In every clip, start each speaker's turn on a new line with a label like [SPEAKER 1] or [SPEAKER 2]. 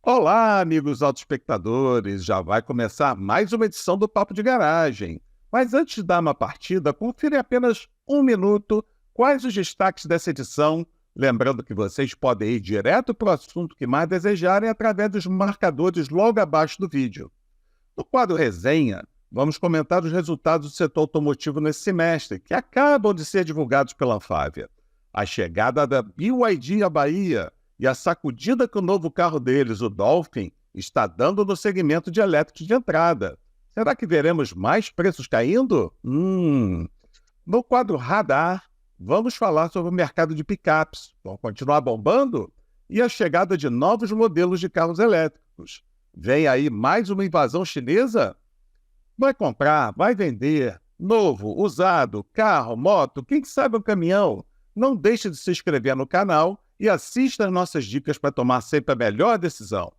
[SPEAKER 1] Olá, amigos autoespectadores! Já vai começar mais uma edição do Papo de Garagem. Mas antes de dar uma partida, confira em apenas um minuto quais os destaques dessa edição, lembrando que vocês podem ir direto para o assunto que mais desejarem através dos marcadores logo abaixo do vídeo. No quadro Resenha, vamos comentar os resultados do setor automotivo nesse semestre, que acabam de ser divulgados pela Anfávia. A chegada da BYD à Bahia e a sacudida que o novo carro deles, o Dolphin, está dando no segmento de elétricos de entrada. Será que veremos mais preços caindo? No quadro Radar, vamos falar sobre o mercado de picapes. Vão continuar bombando? E a chegada de novos modelos de carros elétricos. Vem aí mais uma invasão chinesa? Vai comprar, vai vender, novo, usado, carro, moto, quem sabe um caminhão? Não deixe de se inscrever no canal e assista as nossas dicas para tomar sempre a melhor decisão.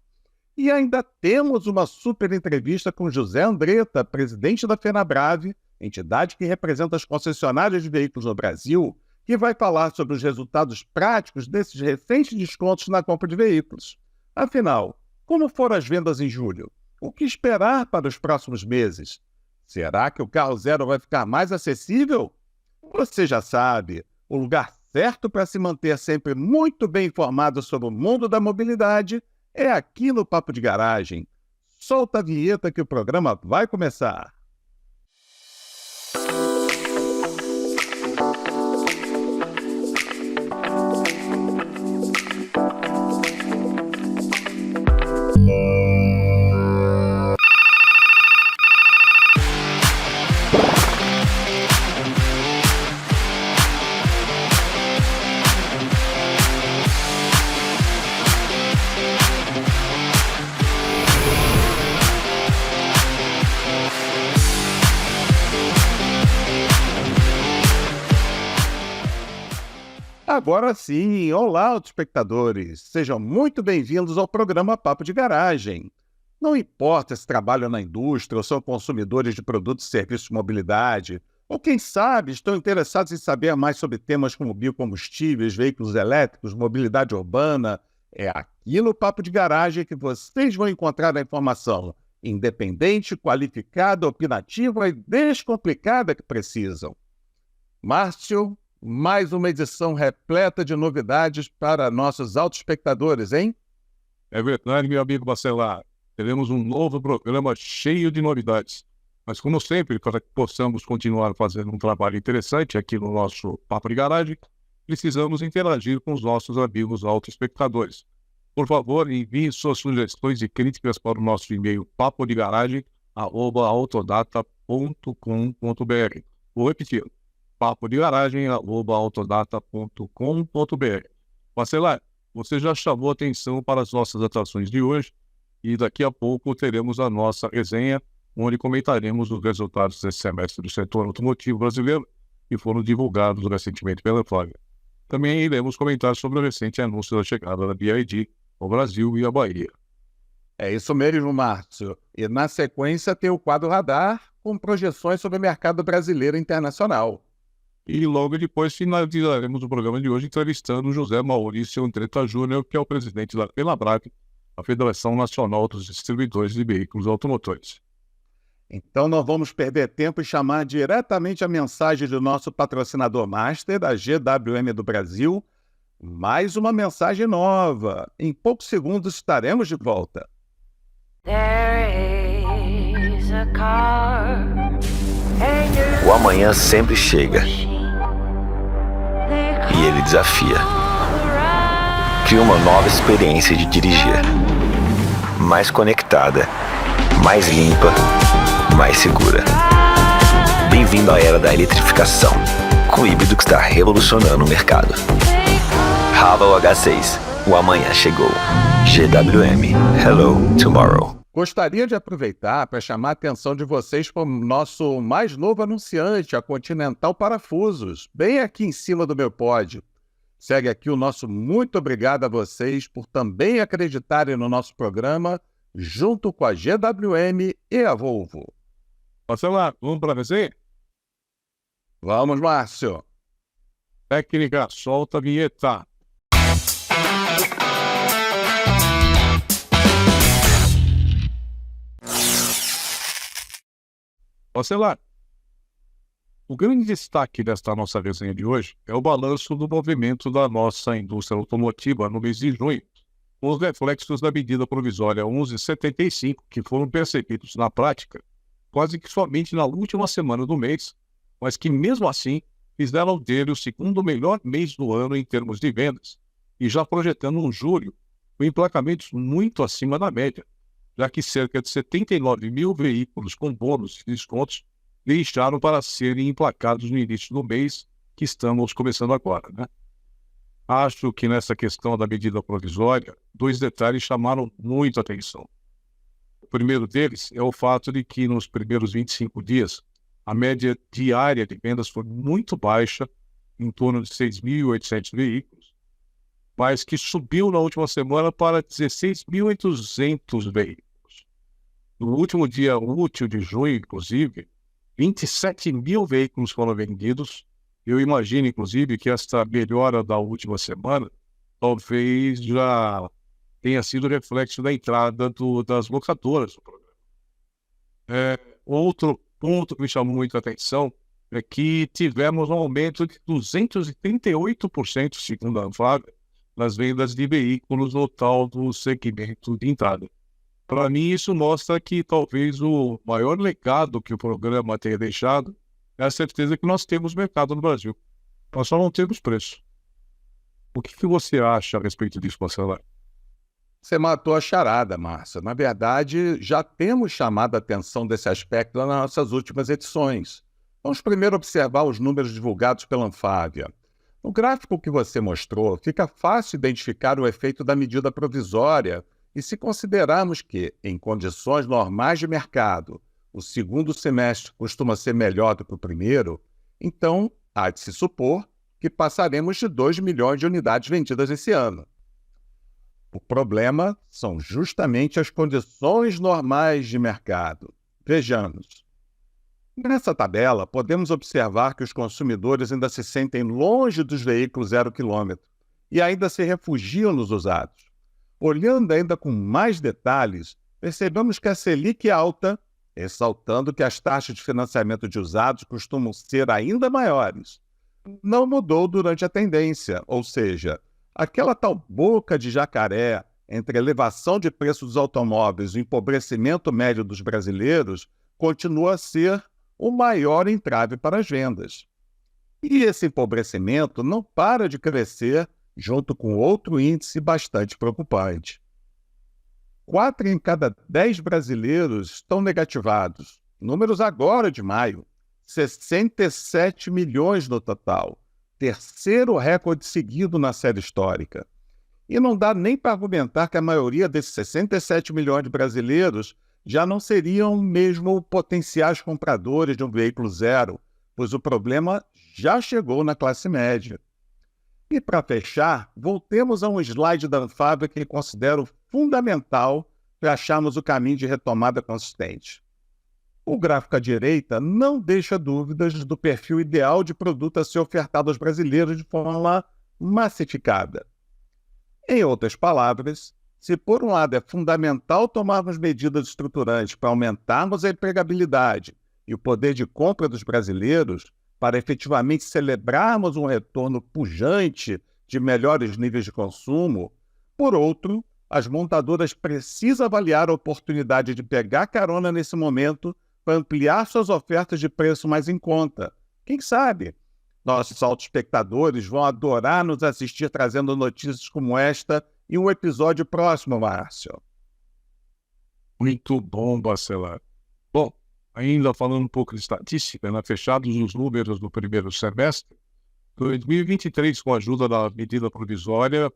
[SPEAKER 1] E ainda temos uma super entrevista com José Andretta, presidente da FenaBrave, entidade que representa as concessionárias de veículos no Brasil, que vai falar sobre os resultados práticos desses recentes descontos na compra de veículos. Afinal, como foram as vendas em julho? O que esperar para os próximos meses? Será que o carro zero vai ficar mais acessível? Você já sabe, o lugar certo para se manter sempre muito bem informado sobre o mundo da mobilidade é aqui no Papo de Garagem. Solta a vinheta que o programa vai começar. Agora sim, olá, autoespectadores! Sejam muito bem-vindos ao programa Papo de Garagem. Não importa se trabalham na indústria ou são consumidores de produtos e serviços de mobilidade, ou quem sabe estão interessados em saber mais sobre temas como biocombustíveis, veículos elétricos, mobilidade urbana, é aqui no Papo de Garagem que vocês vão encontrar a informação independente, qualificada, opinativa e descomplicada que precisam. Márcio, mais uma edição repleta de novidades para nossos autoespectadores, hein?
[SPEAKER 2] É verdade, meu amigo Bacelar. Teremos um novo programa cheio de novidades. Mas, como sempre, para que possamos continuar fazendo um trabalho interessante aqui no nosso Papo de Garagem, precisamos interagir com os nossos amigos autoespectadores. Por favor, envie suas sugestões e críticas para o nosso e-mail papodegaragem@autodata.com.br. Vou repetir. papodegaragem@autodata.com.br. Bacelar, você já chamou atenção para as nossas atrações de hoje e daqui a pouco teremos a nossa resenha, onde comentaremos os resultados desse semestre do setor automotivo brasileiro que foram divulgados recentemente pela Anfávia. Também iremos comentar sobre o recente anúncio da chegada da BYD ao Brasil e à Bahia.
[SPEAKER 1] É isso mesmo, Márcio. E na sequência tem o quadro Radar com projeções sobre o mercado brasileiro e internacional.
[SPEAKER 2] E logo depois finalizaremos o programa de hoje entrevistando o José Maurício Andretta Júnior, que é o presidente da FenaBrave, a Federação Nacional dos Distribuidores de Veículos Automotores.
[SPEAKER 1] Então não vamos perder tempo e chamar diretamente a mensagem do nosso patrocinador master, da GWM do Brasil. Mais uma mensagem nova. Em poucos segundos estaremos de volta.
[SPEAKER 3] O amanhã sempre chega. E ele desafia. Cria uma nova experiência de dirigir. Mais conectada, mais limpa, mais segura. Bem-vindo à era da eletrificação, com o híbrido que está revolucionando o mercado. Haval H6, o amanhã chegou. GWM, hello tomorrow.
[SPEAKER 1] Gostaria de aproveitar para chamar a atenção de vocês para o nosso mais novo anunciante, a Continental Parafusos, bem aqui em cima do meu pódio. Segue aqui o nosso muito obrigado a vocês por também acreditarem no nosso programa, junto com a GWM e a Volvo.
[SPEAKER 2] Bacelar, vamos para a resenha?
[SPEAKER 1] Vamos, Márcio.
[SPEAKER 2] Técnica, solta a vinheta. Bacelar, o grande destaque desta nossa resenha de hoje é o balanço do movimento da nossa indústria automotiva no mês de junho, com os reflexos da medida provisória 1175, que foram percebidos na prática quase que somente na última semana do mês, mas que mesmo assim fizeram dele o segundo melhor mês do ano em termos de vendas, e já projetando um julho com emplacamentos muito acima da média, já que cerca de 79 mil veículos com bônus e descontos deixaram para serem emplacados no início do mês que estamos começando agora, né? Acho que nessa questão da medida provisória, 2 detalhes chamaram muito a atenção. O primeiro deles é o fato de que nos primeiros 25 dias, a média diária de vendas foi muito baixa, em torno de 6.800 veículos, mas que subiu na última semana para 16.800 veículos. No último dia útil de junho, inclusive, 27 mil veículos foram vendidos. Eu imagino, inclusive, que esta melhora da última semana talvez já tenha sido reflexo da entrada das locadoras do programa. Outro ponto que me chamou muito a atenção é que tivemos um aumento de 238%, segundo a Anfávia, nas vendas de veículos no tal do segmento de entrada. Para mim, isso mostra que talvez o maior legado que o programa tenha deixado é a certeza que nós temos mercado no Brasil. Nós só não temos preço. O que você acha a respeito disso, Marcelo?
[SPEAKER 1] Você matou a charada, Márcia. Na verdade, já temos chamado a atenção desse aspecto nas nossas últimas edições. Vamos primeiro observar os números divulgados pela Anfávia. No gráfico que você mostrou, fica fácil identificar o efeito da medida provisória, e se considerarmos que, em condições normais de mercado, o segundo semestre costuma ser melhor do que o primeiro, então há de se supor que passaremos de 2 milhões de unidades vendidas esse ano. O problema são justamente as condições normais de mercado. Vejamos. Nessa tabela, podemos observar que os consumidores ainda se sentem longe dos veículos 0 km e ainda se refugiam nos usados. Olhando ainda com mais detalhes, percebemos que a Selic é alta, ressaltando que as taxas de financiamento de usados costumam ser ainda maiores. Não mudou durante a tendência, ou seja, aquela tal boca de jacaré entre a elevação de preços dos automóveis e o empobrecimento médio dos brasileiros continua a ser o maior entrave para as vendas. E esse empobrecimento não para de crescer junto com outro índice bastante preocupante. 4 em cada 10 brasileiros estão negativados. Números agora de maio. 67 milhões no total. Terceiro recorde seguido na série histórica. E não dá nem para argumentar que a maioria desses 67 milhões de brasileiros já não seriam mesmo potenciais compradores de um veículo zero, pois o problema já chegou na classe média. E para fechar, voltemos a um slide da Anfávia que considero fundamental para acharmos o caminho de retomada consistente. O gráfico à direita não deixa dúvidas do perfil ideal de produto a ser ofertado aos brasileiros de forma massificada. Em outras palavras, se por um lado é fundamental tomarmos medidas estruturantes para aumentarmos a empregabilidade e o poder de compra dos brasileiros, para efetivamente celebrarmos um retorno pujante de melhores níveis de consumo, por outro, as montadoras precisam avaliar a oportunidade de pegar carona nesse momento para ampliar suas ofertas de preço mais em conta. Quem sabe? Nossos autoespectadores vão adorar nos assistir trazendo notícias como esta em um episódio próximo, Márcio.
[SPEAKER 2] Muito bom, Bacelar. Bom, ainda falando um pouco de estatística, fechados os números do primeiro semestre, 2023, com a ajuda da medida provisória,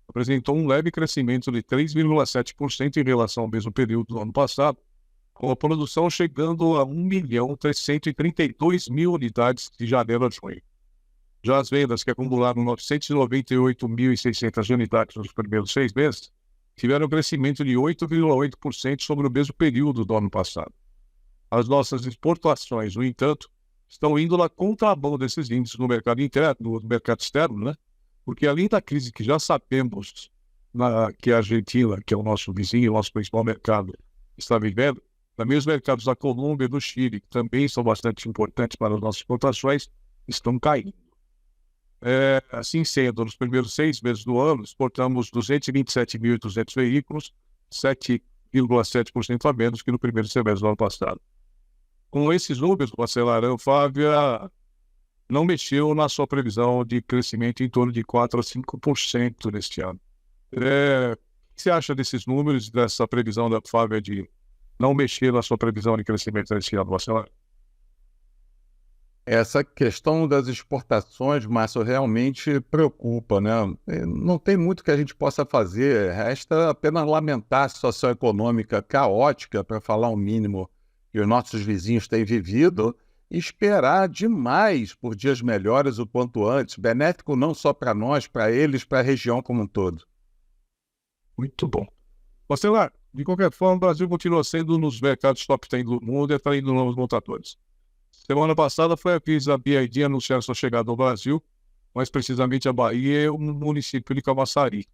[SPEAKER 2] apresentou um leve crescimento de 3,7% em relação ao mesmo período do ano passado, com a produção chegando a 1.332.000 unidades de janeiro a junho. Já as vendas, que acumularam 998.600 unidades nos primeiros 6 meses, tiveram um crescimento de 8,8% sobre o mesmo período do ano passado. As nossas exportações, no entanto, estão indo na contramão desses índices no mercado interno, no mercado externo, Porque além da crise que já sabemos que a Argentina, que é o nosso vizinho, o nosso principal mercado, está vivendo, Também os mercados da Colômbia e do Chile, que também são bastante importantes para as nossas exportações, estão caindo. Assim sendo, nos primeiros 6 meses do ano, exportamos 227.200 veículos, 7,7% a menos que no primeiro semestre do ano passado. Com esses números, o Bacelar, a Anfávia não mexeu na sua previsão de crescimento em torno de 4% a 5% neste ano. O que você acha desses números, dessa previsão da Anfávia de não mexer na sua previsão de crescimento neste ano, Bacelar?
[SPEAKER 1] Essa questão das exportações, Márcio, realmente preocupa, né? Não tem muito que a gente possa fazer, resta apenas lamentar a situação econômica caótica, para falar o mínimo, que os nossos vizinhos têm vivido, e esperar demais por dias melhores o quanto antes, benéfico não só para nós, para eles, para a região como um todo.
[SPEAKER 2] Muito bom. Bacelar, de qualquer forma, o Brasil continua sendo um dos mercados top 10 do mundo e atraindo novos montadores. Semana passada foi a vez da BYD anunciar sua chegada ao Brasil, mais precisamente a Bahia e o município de Camaçari.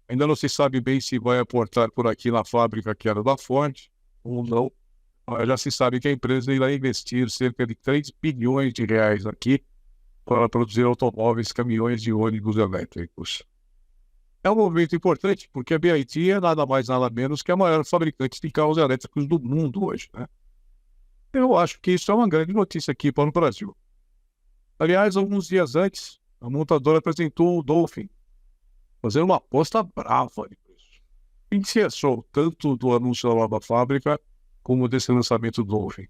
[SPEAKER 2] Ainda não se sabe bem se vai aportar por aqui na fábrica que era da Ford ou não. Mas já se sabe que a empresa irá investir cerca de 3 bilhões de reais aqui para produzir automóveis, caminhões e ônibus elétricos. É um movimento importante porque a BYD é nada mais nada menos que a maior fabricante de carros elétricos do mundo hoje, né? Eu acho que isso é uma grande notícia aqui para o Brasil. Aliás, alguns dias antes, a montadora apresentou o Dolphin, fazendo uma aposta brava de preço. E se achou tanto do anúncio da nova fábrica, como desse lançamento do Dolphin?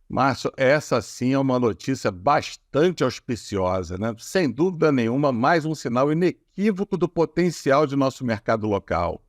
[SPEAKER 1] Márcio, essa sim é uma notícia bastante auspiciosa, né? Sem dúvida nenhuma, mais um sinal inequívoco do potencial de nosso mercado local.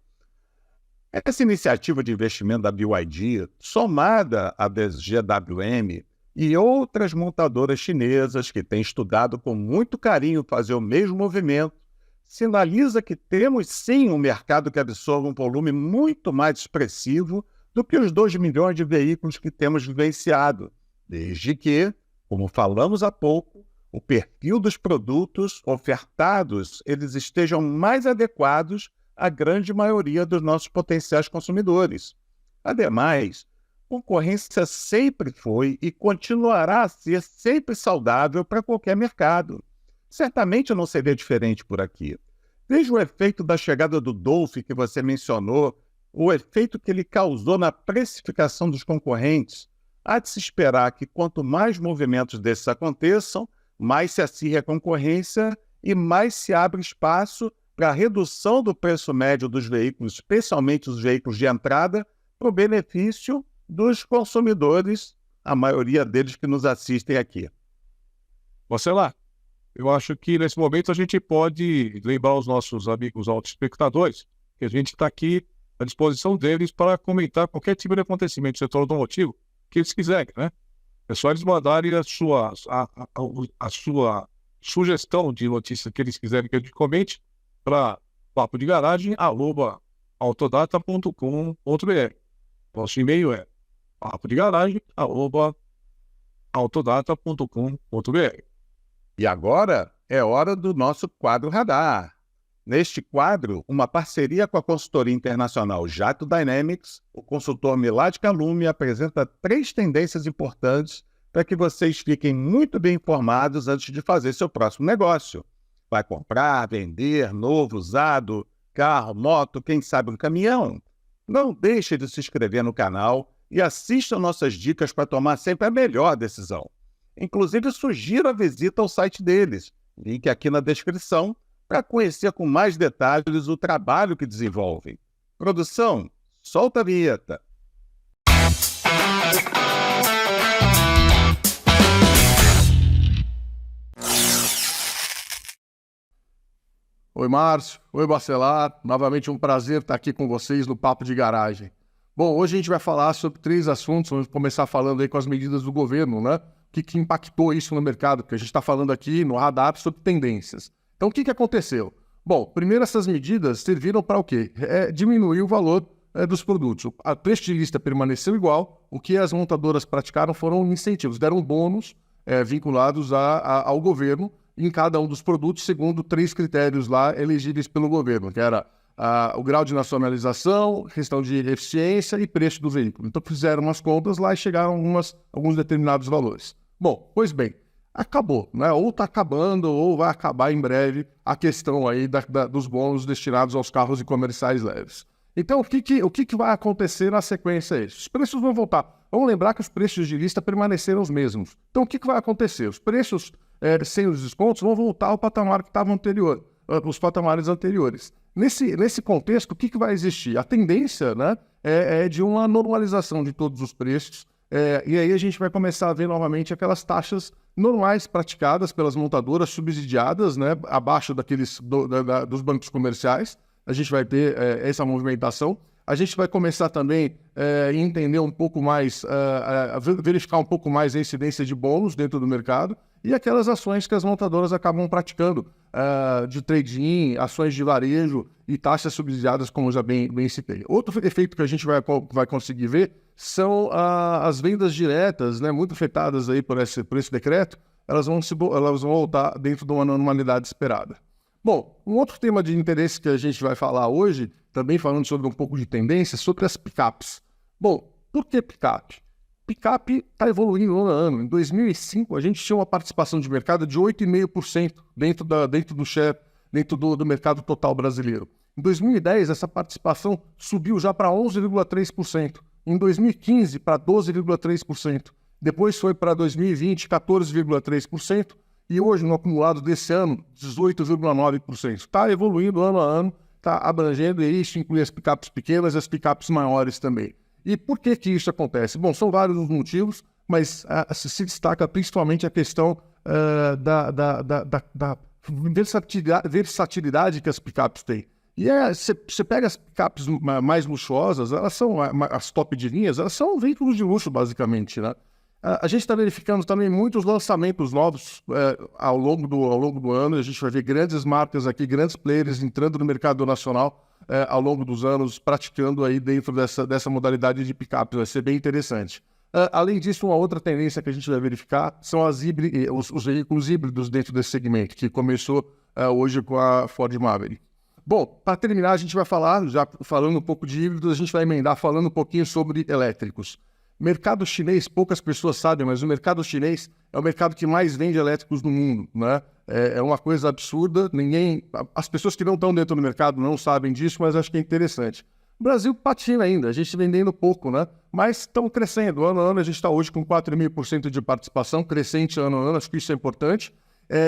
[SPEAKER 1] Essa iniciativa de investimento da BYD, somada à da GWM e outras montadoras chinesas que têm estudado com muito carinho fazer o mesmo movimento, sinaliza que temos sim um mercado que absorve um volume muito mais expressivo do que os 2 milhões de veículos que temos vivenciado, desde que, como falamos há pouco, o perfil dos produtos ofertados eles estejam mais adequados à grande maioria dos nossos potenciais consumidores. Ademais, concorrência sempre foi e continuará a ser sempre saudável para qualquer mercado. Certamente não seria diferente por aqui. Veja o efeito da chegada do Dolphin que você mencionou, o efeito que ele causou na precificação dos concorrentes. Há de se esperar que quanto mais movimentos desses aconteçam, mais se acirra a concorrência e mais se abre espaço para a redução do preço médio dos veículos, especialmente os veículos de entrada, para o benefício dos consumidores, a maioria deles que nos assistem aqui.
[SPEAKER 2] Bacelar, eu acho que nesse momento a gente pode lembrar os nossos amigos autoespectadores que a gente está aqui à disposição deles para comentar qualquer tipo de acontecimento do setor automotivo que eles quiserem, né? É só eles mandarem a sua sugestão de notícia que eles quiserem que a gente comente para papodegaragem@autodata.com.br. Nosso e-mail é papodegaragem@autodata.com.br.
[SPEAKER 1] E agora é hora do nosso quadro Radar. Neste quadro, uma parceria com a consultoria internacional Jato Dynamics, o consultor Milad Kalumi apresenta 3 tendências importantes para que vocês fiquem muito bem informados antes de fazer seu próximo negócio. Vai comprar, vender, novo, usado, carro, moto, quem sabe um caminhão? Não deixe de se inscrever no canal e assista nossas dicas para tomar sempre a melhor decisão. Inclusive, sugiro a visita ao site deles, link aqui na descrição, para conhecer com mais detalhes o trabalho que desenvolvem. Produção, solta a vinheta.
[SPEAKER 4] Oi, Márcio. Oi, Bacelar. Novamente um prazer estar aqui com vocês no Papo de Garagem. Bom, hoje a gente vai falar sobre 3 assuntos. Vamos começar falando aí com as medidas do governo, né? O que impactou isso no mercado? Porque a gente está falando aqui no Radar sobre tendências. Então, o que aconteceu? Bom, primeiro essas medidas serviram para o quê? Diminuir o valor dos produtos. A preço de lista permaneceu igual. O que as montadoras praticaram foram incentivos, deram bônus vinculados ao governo em cada um dos produtos, segundo 3 critérios lá elegíveis pelo governo, que era o grau de nacionalização, questão de eficiência e preço do veículo. Então fizeram umas contas lá e chegaram a alguns determinados valores. Bom, pois bem, acabou, né? Ou está acabando ou vai acabar em breve a questão aí dos bônus destinados aos carros e comerciais leves. Então, o que vai acontecer na sequência é isso? Os preços vão voltar. Vamos lembrar que os preços de lista permaneceram os mesmos. Então, o que vai acontecer? Os preços sem os descontos vão voltar ao patamar que estava anterior, os patamares anteriores. Nesse contexto, o que vai existir? A tendência, né, é de uma normalização de todos os preços, e aí a gente vai começar a ver novamente aquelas taxas normais praticadas pelas montadoras subsidiadas, né, abaixo dos bancos comerciais. A gente vai ter essa movimentação. A gente vai começar também a entender um pouco mais, verificar um pouco mais a incidência de bônus dentro do mercado e aquelas ações que as montadoras acabam praticando, de trade-in, ações de varejo e taxas subsidiadas, como já bem citei. Outro efeito que a gente vai conseguir ver são as vendas diretas, né, muito afetadas aí por esse decreto, elas vão voltar dentro de uma normalidade esperada. Bom, um outro tema de interesse que a gente vai falar hoje, também falando sobre um pouco de tendência, sobre as picapes. Bom, por que picape? Picape está evoluindo ano a ano. Em 2005, a gente tinha uma participação de mercado de 8,5% dentro do share, dentro do mercado total brasileiro. Em 2010, essa participação subiu já para 11,3%. Em 2015, para 12,3%. Depois foi para 2020, 14,3%. E hoje, no acumulado desse ano, 18,9%. Está evoluindo ano a ano, está abrangendo, e isso inclui as picapes pequenas e as picapes maiores também. E por que isso acontece? Bom, são vários os motivos, mas se destaca principalmente a questão da versatilidade que as picapes têm. E você pega as picapes mais luxuosas, elas são as top de linhas, elas são veículos de luxo, basicamente, né? A gente está verificando também muitos lançamentos novos ao longo do ano. A gente vai ver grandes marcas aqui, grandes players entrando no mercado nacional ao longo dos anos, praticando aí dentro dessa modalidade de picape. Vai ser bem interessante. Além disso, uma outra tendência que a gente vai verificar são os veículos híbridos dentro desse segmento, que começou hoje com a Ford Maverick. Bom, para terminar, a gente vai falar, já falando um pouco de híbridos, a gente vai emendar falando um pouquinho sobre elétricos. Mercado chinês, poucas pessoas sabem, mas o mercado chinês é o mercado que mais vende elétricos no mundo, né? É uma coisa absurda, as pessoas que não estão dentro do mercado não sabem disso, mas acho que é interessante. O Brasil patina ainda, a gente vendendo pouco, né? Mas estamos crescendo, ano a ano a gente está hoje com 4,5% de participação, crescente ano a ano, acho que isso é importante.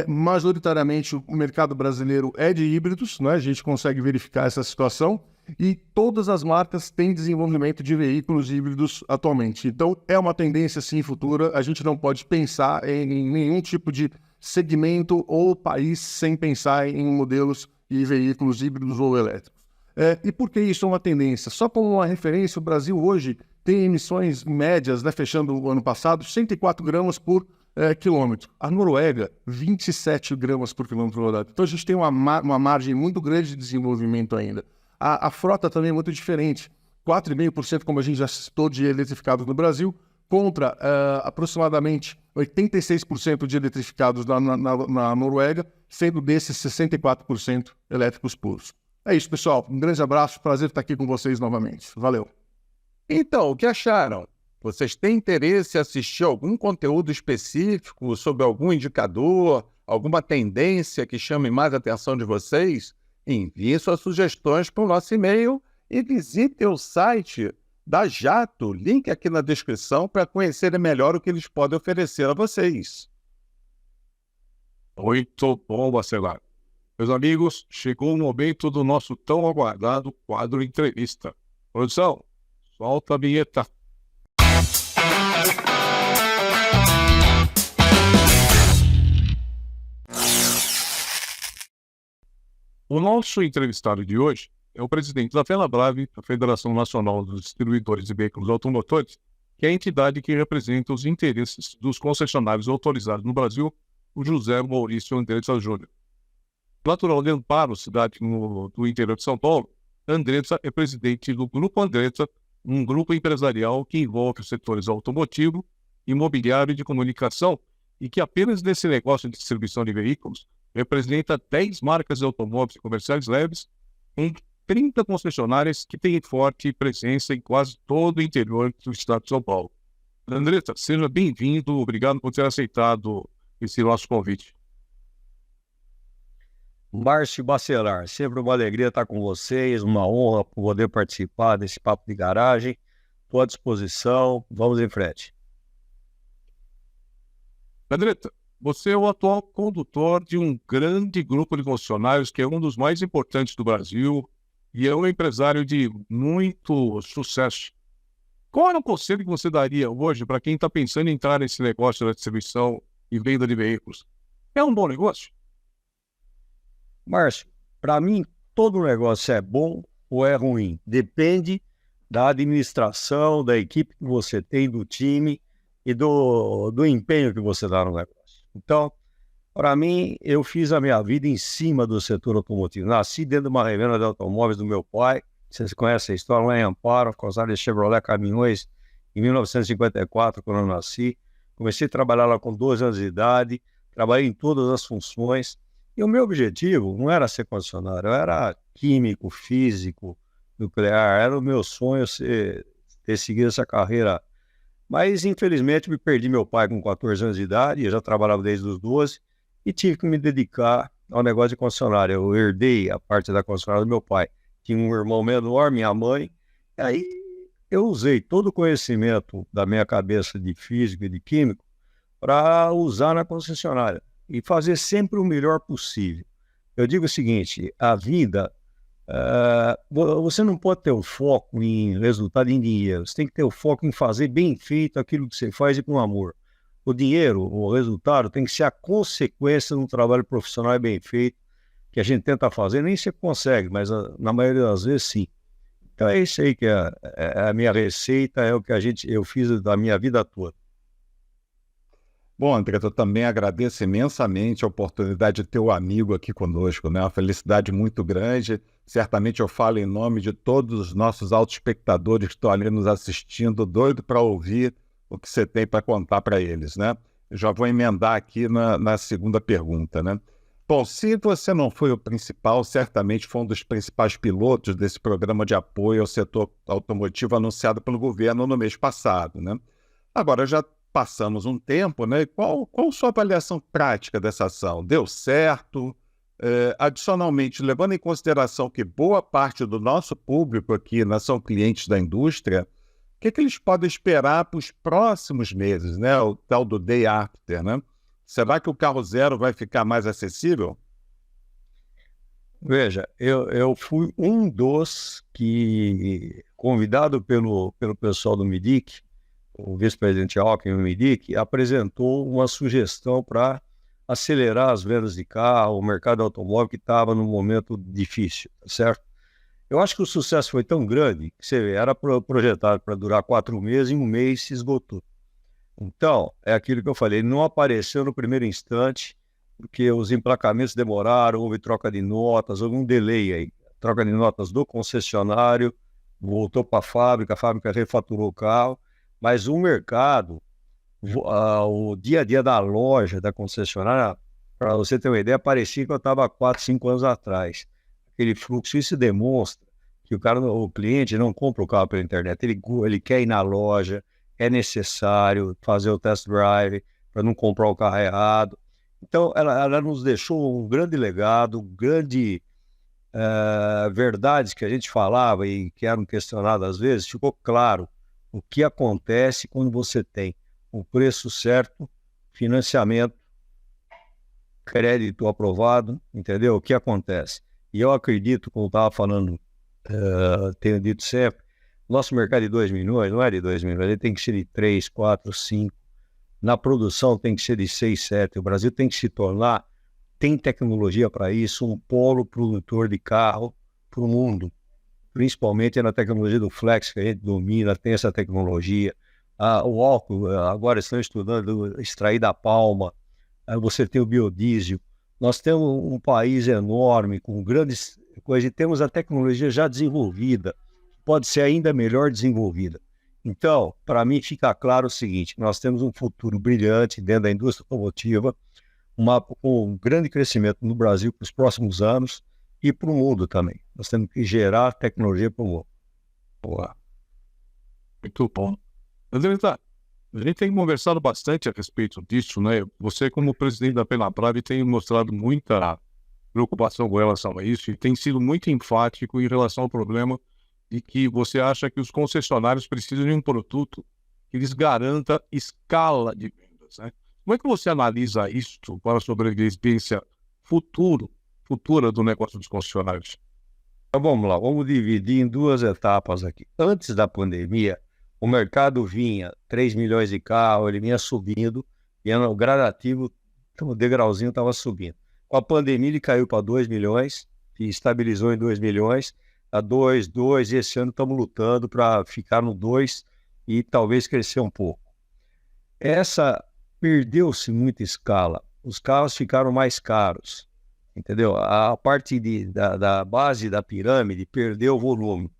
[SPEAKER 4] Majoritariamente o mercado brasileiro é de híbridos, né? A gente consegue verificar essa situação. E todas as marcas têm desenvolvimento de veículos híbridos atualmente. Então, é uma tendência, sim, futura. A gente não pode pensar em nenhum tipo de segmento ou país sem pensar em modelos e veículos híbridos ou elétricos. E por que isso é uma tendência? Só como uma referência, o Brasil hoje tem emissões médias, né, fechando o ano passado, 104 gramas por quilômetro. A Noruega, 27 gramas por quilômetro rodado. Então, a gente tem uma margem muito grande de desenvolvimento ainda. A frota também é muito diferente. 4,5%, como a gente já citou, de eletrificados no Brasil, contra aproximadamente 86% de eletrificados na Noruega, sendo desses 64% elétricos puros. É isso, pessoal. Um grande abraço. Prazer estar aqui com vocês novamente. Valeu.
[SPEAKER 1] Então, o que acharam? Vocês têm interesse em assistir algum conteúdo específico sobre algum indicador, alguma tendência que chame mais a atenção de vocês? Enviem suas sugestões para o nosso e-mail e visitem o site da Jato, link aqui na descrição, para conhecerem melhor o que eles podem oferecer a vocês.
[SPEAKER 2] Muito bom, Bacelar. Meus amigos, chegou o momento do nosso tão aguardado quadro entrevista. Produção, solta a vinheta. O nosso entrevistado de hoje é o presidente da FenaBrave, a Federação Nacional dos Distribuidores de Veículos Automotores, que é a entidade que representa os interesses dos concessionários autorizados no Brasil, o José Maurício Andretta Júnior. Natural de Amparo, cidade do interior de São Paulo, Andretta é presidente do Grupo Andretta, um grupo empresarial que envolve os setores automotivo, imobiliário e de comunicação, e que apenas nesse negócio de distribuição de veículos representa 10 marcas de automóveis e comerciais leves, com 30 concessionárias que têm forte presença em quase todo o interior do estado de São Paulo. Andretta, seja bem-vindo, obrigado por ter aceitado esse nosso convite.
[SPEAKER 5] Márcio Bacelar, sempre uma alegria estar com vocês, uma honra poder participar desse Papo de Garagem. Estou à disposição, vamos em frente.
[SPEAKER 2] Andretta, você é o atual condutor de um grande grupo de concessionários que é um dos mais importantes do Brasil e é um empresário de muito sucesso. Qual é o conselho que você daria hoje para quem está pensando em entrar nesse negócio da distribuição e venda de veículos? É um bom negócio?
[SPEAKER 5] Márcio, para mim, todo negócio é bom ou é ruim. Depende da administração, da equipe que você tem, do time e do empenho que você dá no negócio. Então, para mim, eu fiz a minha vida em cima do setor automotivo. Nasci dentro de uma revenda de automóveis do meu pai. Vocês conhecem a história lá em Amparo, concessionária de Chevrolet Caminhões, em 1954, quando eu nasci. Comecei a trabalhar lá com 12 anos de idade, trabalhei em todas as funções. E o meu objetivo não era ser concessionário, eu era químico, físico, nuclear. Era o meu sonho ter seguido essa carreira. Mas, infelizmente, me perdi meu pai com 14 anos de idade, eu já trabalhava desde os 12, e tive que me dedicar ao negócio de concessionária. Eu herdei a parte da concessionária do meu pai. Tinha um irmão menor, minha mãe, e aí eu usei todo o conhecimento da minha cabeça de físico e de químico para usar na concessionária e fazer sempre o melhor possível. Eu digo o seguinte, a vida, você não pode ter o foco em resultado em dinheiro, você tem que ter o foco em fazer bem feito aquilo que você faz e com amor. O dinheiro, o resultado, tem que ser a consequência de um trabalho profissional bem feito, que a gente tenta fazer, nem sempre consegue, mas na maioria das vezes sim. Então é isso aí que é a minha receita, é o que eu fiz da minha vida toda.
[SPEAKER 1] Bom, Andretta, eu também agradeço imensamente a oportunidade de ter o amigo aqui conosco, né? Uma felicidade muito grande. Certamente eu falo em nome de todos os nossos autoespectadores que estão ali nos assistindo, doido para ouvir o que você tem para contar para eles, né? Eu já vou emendar aqui na segunda pergunta, né? Bom, se você não foi o principal, certamente foi um dos principais pilotos desse programa de apoio ao setor automotivo anunciado pelo governo no mês passado, né? Agora já passamos um tempo, né? Qual sua avaliação prática dessa ação? Deu certo? Adicionalmente, levando em consideração que boa parte do nosso público aqui são clientes da indústria, o que eles podem esperar para os próximos meses, né? O tal do day after, né? Será que o carro zero vai ficar mais acessível?
[SPEAKER 5] Veja, eu fui um dos que, convidado pelo pessoal do MIDIC, o vice-presidente Alckmin, o MIDIC, apresentou uma sugestão para acelerar as vendas de carro, o mercado automóvel que estava num momento difícil, tá certo? Eu acho que o sucesso foi tão grande que você vê, era projetado para durar 4 meses, em um mês se esgotou. Então, é aquilo que eu falei, não apareceu no primeiro instante, porque os emplacamentos demoraram, houve troca de notas, houve um delay aí. Troca de notas do concessionário, voltou para a fábrica refaturou o carro, mas o mercado, o dia a dia da loja, da concessionária, para você ter uma ideia, parecia que eu estava há 4, 5 anos atrás. Aquele fluxo, isso demonstra que o cliente não compra o carro pela internet, ele quer ir na loja, é necessário fazer o test drive para não comprar o carro errado. Então, ela nos deixou um grande legado, verdades que a gente falava e que eram questionadas às vezes, ficou claro o que acontece quando você tem o preço certo, financiamento, crédito aprovado, entendeu? O que acontece? E eu acredito, como eu estava falando, tenho dito sempre, nosso mercado de 2 milhões não é de 2 milhões, ele tem que ser de 3, 4, 5. Na produção tem que ser de 6, 7. O Brasil tem que se tornar, tem tecnologia para isso, um polo produtor de carro para o mundo. Principalmente na tecnologia do flex, que a gente domina, tem essa tecnologia. O álcool, agora estão estudando extrair da palma. Você tem o biodiesel. Nós temos um país enorme, com grandes coisas, e temos a tecnologia já desenvolvida. Pode ser ainda melhor desenvolvida. Então, para mim fica claro o seguinte, nós temos um futuro brilhante dentro da indústria automotiva, com um grande crescimento no Brasil para os próximos anos, e para o mundo também. Nós temos que gerar tecnologia para o mundo.
[SPEAKER 2] Boa. Muito bom. Andretta, a gente tem conversado bastante a respeito disso, né? Você, como presidente da Fenabrave, tem mostrado muita preocupação com relação a isso e tem sido muito enfático em relação ao problema de que você acha que os concessionários precisam de um produto que lhes garanta escala de vendas, né? Como é que você analisa isso para a sobrevivência futura do negócio dos concessionários?
[SPEAKER 5] Então vamos lá, vamos dividir em duas etapas aqui. Antes da pandemia, o mercado vinha 3 milhões de carros, ele vinha subindo, e no gradativo, o degrauzinho estava subindo. Com a pandemia, ele caiu para 2 milhões, e estabilizou em 2 milhões, a 2, e esse ano estamos lutando para ficar no 2 e talvez crescer um pouco. Perdeu-se muita escala, os carros ficaram mais caros, entendeu? A parte da base da pirâmide perdeu o volume.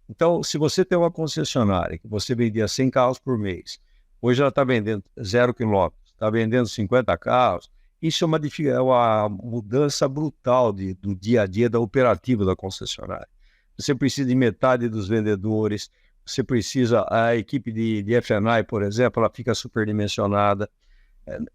[SPEAKER 5] Então, se você tem uma concessionária que você vendia 100 carros por mês, hoje ela está vendendo 0 quilômetros, está vendendo 50 carros, isso é uma mudança brutal do dia a dia da operativa da concessionária. Você precisa de metade dos vendedores, você precisa, a equipe de F&I, por exemplo, ela fica superdimensionada.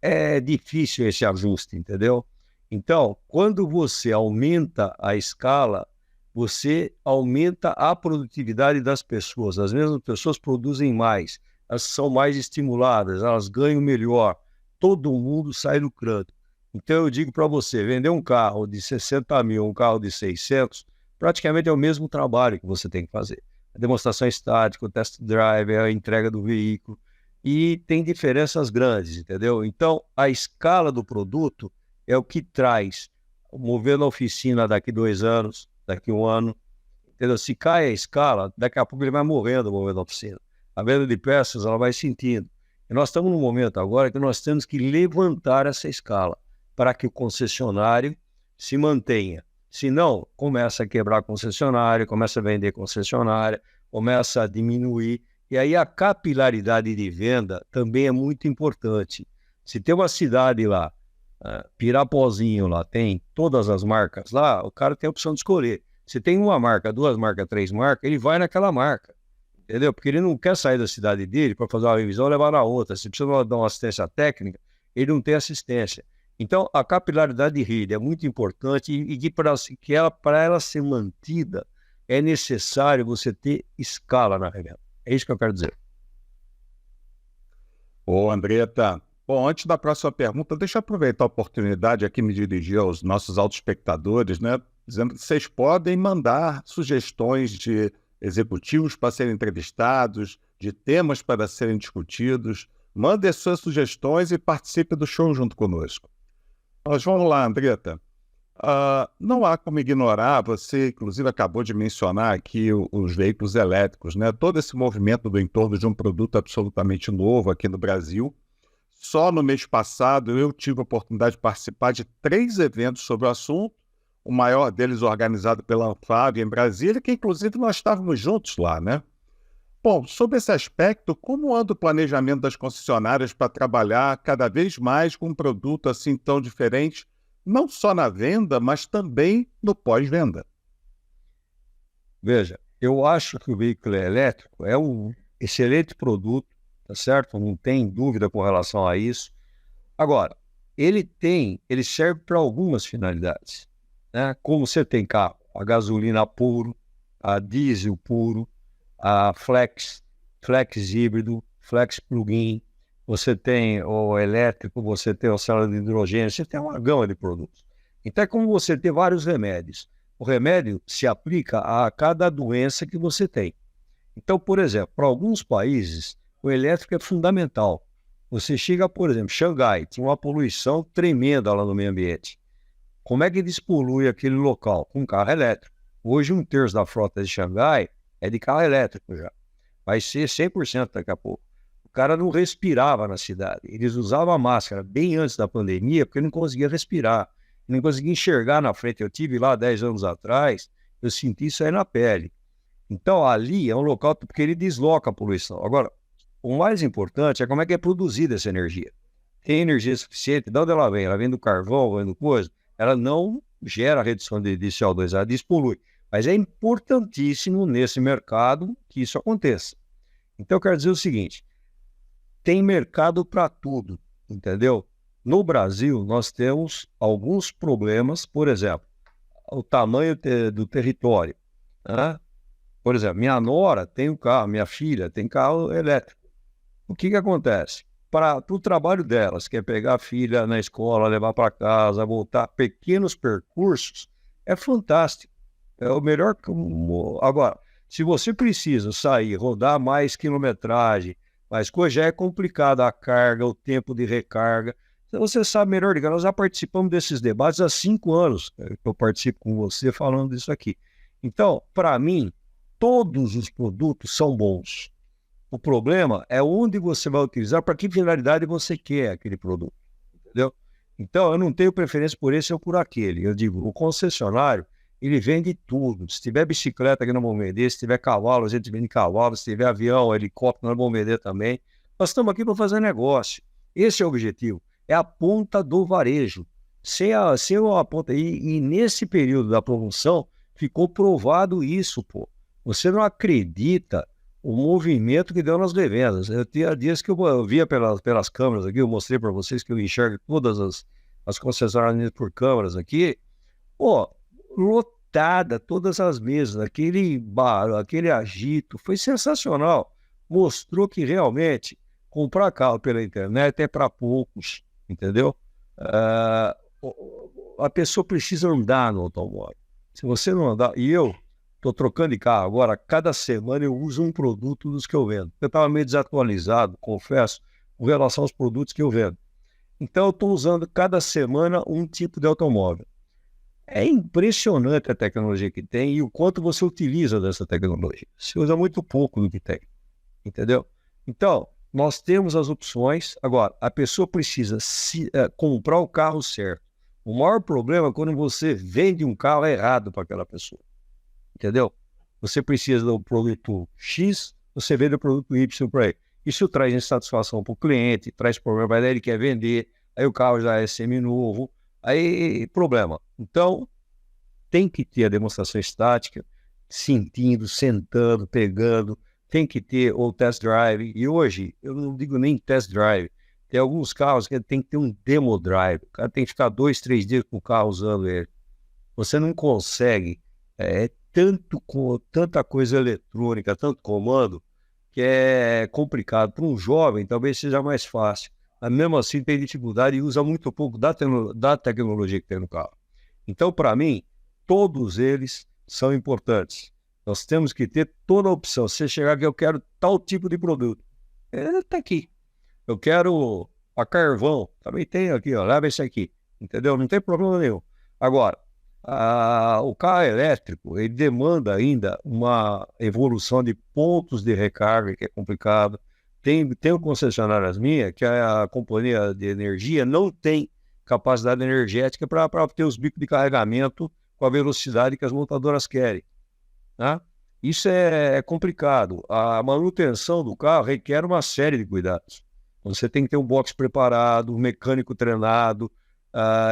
[SPEAKER 5] É difícil esse ajuste, entendeu? Então, quando você aumenta a escala, você aumenta a produtividade das pessoas. As mesmas pessoas produzem mais, elas são mais estimuladas, elas ganham melhor. Todo mundo sai lucrando. Então, eu digo para você, vender um carro de 60 mil, um carro de 600, praticamente é o mesmo trabalho que você tem que fazer. A demonstração estática, o test drive, a entrega do veículo. E tem diferenças grandes, entendeu? Então, a escala do produto é o que traz, movendo a oficina daqui 2 anos, daqui 1 ano, entendeu? Se cai a escala, daqui a pouco ele vai morrendo movendo a oficina. A venda de peças, ela vai sentindo. E nós estamos num momento agora que nós temos que levantar essa escala para que o concessionário se mantenha. Se não, começa a quebrar concessionário, começa a vender concessionária, começa a diminuir. E aí a capilaridade de venda também é muito importante. Se tem uma cidade lá, Pirapozinho lá, tem todas as marcas lá, o cara tem a opção de escolher. Se tem uma marca, 2 marcas, 3 marcas, ele vai naquela marca, entendeu? Porque ele não quer sair da cidade dele para fazer uma revisão e levar na outra. Se precisa dar uma assistência técnica, ele não tem assistência. Então, a capilaridade de rede é muito importante e para ela ser mantida, é necessário você ter escala na revenda. É isso que eu quero dizer.
[SPEAKER 1] Ô, Andretta, bom, antes da próxima pergunta, deixa eu aproveitar a oportunidade aqui me dirigir aos nossos autoespectadores, né? Dizendo que vocês podem mandar sugestões de executivos para serem entrevistados, de temas para serem discutidos. Mande as suas sugestões e participe do show junto conosco. Mas vamos lá, Andretta. Não há como ignorar, você inclusive acabou de mencionar aqui os veículos elétricos, né? Todo esse movimento do entorno de um produto absolutamente novo aqui no Brasil. Só no mês passado eu tive a oportunidade de participar de 3 eventos sobre o assunto, o maior deles organizado pela Anfávia em Brasília, que inclusive nós estávamos juntos lá, né? Bom, sobre esse aspecto, como anda o planejamento das concessionárias para trabalhar cada vez mais com um produto assim tão diferente, não só na venda, mas também no pós-venda?
[SPEAKER 5] Veja, eu acho que o veículo elétrico é um excelente produto, tá certo? Não tem dúvida com relação a isso. Agora, ele serve para algumas finalidades, né? Como você tem carro a gasolina puro, a diesel puro, a flex híbrido, flex plug-in, você tem o elétrico, você tem o célula de hidrogênio, você tem uma gama de produtos. Então é como você ter vários remédios. O remédio se aplica a cada doença que você tem. Então, por exemplo, para alguns países, o elétrico é fundamental. Você chega, por exemplo, Xangai, tinha uma poluição tremenda lá no meio ambiente. Como é que despolui aquele local? Com carro elétrico. Hoje, 1/3 da frota de Xangai é de carro elétrico já. Vai ser 100% daqui a pouco. O cara não respirava na cidade. Eles usavam a máscara bem antes da pandemia porque não conseguia respirar. Não conseguia enxergar na frente. Eu tive lá 10 anos atrás, eu senti isso aí na pele. Então, ali é um local porque ele desloca a poluição. Agora, o mais importante é como é que é produzida essa energia. Tem energia suficiente? De onde ela vem? Ela vem do carvão, vem do coisa? Ela não gera redução de CO2, ela despolui. Mas é importantíssimo nesse mercado que isso aconteça. Então, eu quero dizer o seguinte, tem mercado para tudo, entendeu? No Brasil, nós temos alguns problemas, por exemplo, o tamanho do território, né? Por exemplo, minha nora tem um carro, minha filha tem carro elétrico. O que acontece? Para o trabalho delas, que é pegar a filha na escola, levar para casa, voltar, pequenos percursos, é fantástico. É o melhor. Agora, se você precisa sair, rodar mais quilometragem, mais coisa, já é complicado a carga, o tempo de recarga. Você sabe melhor, nós já participamos desses debates há 5 anos, que eu participo com você falando disso aqui. Então, para mim, todos os produtos são bons. O problema é onde você vai utilizar, para que finalidade você quer aquele produto, entendeu? Então, eu não tenho preferência por esse ou por aquele. Eu digo, o concessionário, ele vende tudo. Se tiver bicicleta que não vão vender, se tiver cavalo, a gente vende cavalo, se tiver avião, helicóptero, nós vamos vender também. Nós estamos aqui para fazer negócio. Esse é o objetivo. É a ponta do varejo. Sem a ponta. E nesse período da promoção, ficou provado isso, pô. Você não acredita o movimento que deu nas revendas. Eu tinha dias que eu via pelas câmeras aqui, eu mostrei para vocês que eu enxergo todas as concessionárias por câmeras aqui. Pô, lotada, todas as mesas, aquele barulho, aquele agito, foi sensacional. Mostrou que realmente comprar carro pela internet é para poucos, entendeu? A pessoa precisa andar no automóvel. Se você não andar, e eu estou trocando de carro agora, cada semana eu uso um produto dos que eu vendo. Eu estava meio desatualizado, confesso, com relação aos produtos que eu vendo. Então eu estou usando cada semana um tipo de automóvel. É impressionante a tecnologia que tem e o quanto você utiliza dessa tecnologia. Você usa muito pouco do que tem, entendeu? Então, nós temos as opções. Agora, a pessoa precisa comprar o carro certo. O maior problema é quando você vende um carro errado para aquela pessoa, entendeu? Você precisa do produto X, você vende o produto Y para ele. Isso traz insatisfação para o cliente, traz problema para ele, ele quer vender, aí o carro já é seminovo. Aí, problema. Então, tem que ter a demonstração estática, sentindo, sentando, pegando, tem que ter o test drive. E hoje, eu não digo nem test drive, tem alguns carros que tem que ter um demo drive. O cara tem que ficar 2, 3 dias com o carro usando ele. Você não consegue, tanta coisa eletrônica, tanto comando, que é complicado. Para um jovem, talvez seja mais fácil. Mas mesmo assim tem dificuldade e usa muito pouco da tecnologia que tem no carro. Então, para mim, todos eles são importantes. Nós temos que ter toda a opção. Se você chegar aqui, eu quero tal tipo de produto. Está aqui. Eu quero a carvão. Também tem aqui, ó, leva esse aqui. Entendeu? Não tem problema nenhum. Agora, o carro elétrico, ele demanda ainda uma evolução de pontos de recarga, que é complicado. Tem concessionárias minhas que a companhia de energia não tem capacidade energética para ter os bicos de carregamento com a velocidade que as montadoras querem, né? Isso é complicado. A manutenção do carro requer uma série de cuidados. Você tem que ter um box preparado, um mecânico treinado,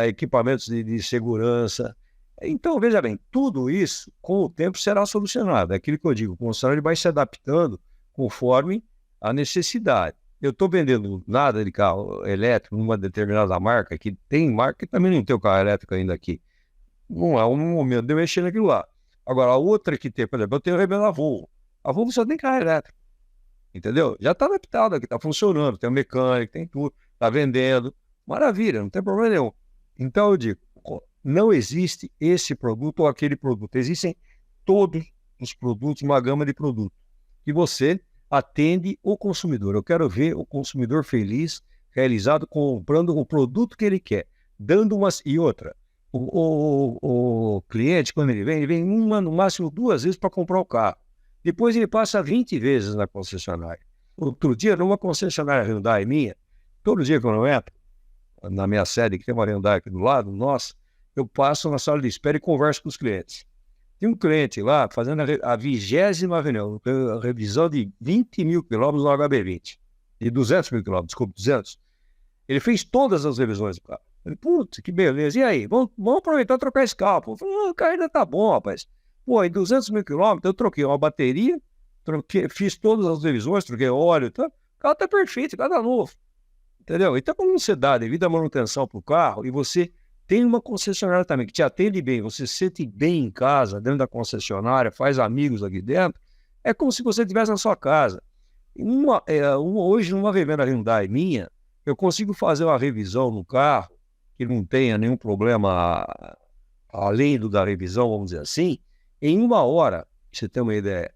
[SPEAKER 5] equipamentos de segurança. Então, veja bem, tudo isso, com o tempo, será solucionado. É aquilo que eu digo, o concessionário vai se adaptando conforme a necessidade. Eu estou vendendo nada de carro elétrico numa determinada marca, que tem marca que também não tem o carro elétrico ainda aqui. Não é um momento de eu mexer naquilo lá. Agora, a outra que tem, por exemplo, eu tenho revenda a Volvo. A Volvo só tem carro elétrico, entendeu? Já está adaptado aqui, está funcionando, tem o mecânico, tem tudo, está vendendo. Maravilha, não tem problema nenhum. Então, eu digo, não existe esse produto ou aquele produto. Existem todos os produtos, uma gama de produtos. E você atende o consumidor. Eu quero ver o consumidor feliz, realizado, comprando o produto que ele quer, dando umas... E outra, o cliente, quando ele vem uma, no máximo 2 vezes para comprar o carro. Depois ele passa 20 vezes na concessionária. Outro dia, numa concessionária Hyundai minha, todo dia que eu não entro, na minha sede, que tem uma Hyundai aqui do lado, nossa, eu passo na sala de espera e converso com os clientes. Tem um cliente lá fazendo a 20ª revisão de 20 mil quilômetros no HB20. De 200 mil quilômetros, desculpa, 200. Ele fez todas as revisões do carro. Falei, putz, que beleza. E aí, vamos aproveitar e trocar esse carro. Pô. Falei, o carro ainda tá bom, rapaz. Pô, em 200 mil quilômetros eu troquei uma bateria, fiz todas as revisões, troquei óleo, tá? O carro tá perfeito, o carro tá novo. Entendeu? Então, quando você dá devida manutenção pro carro e você tem uma concessionária também que te atende bem, você se sente bem em casa, dentro da concessionária, faz amigos aqui dentro, é como se você estivesse na sua casa. Hoje, numa revenda Hyundai minha, eu consigo fazer uma revisão no carro que não tenha nenhum problema além da revisão, vamos dizer assim, em 1 hora, pra você ter uma ideia.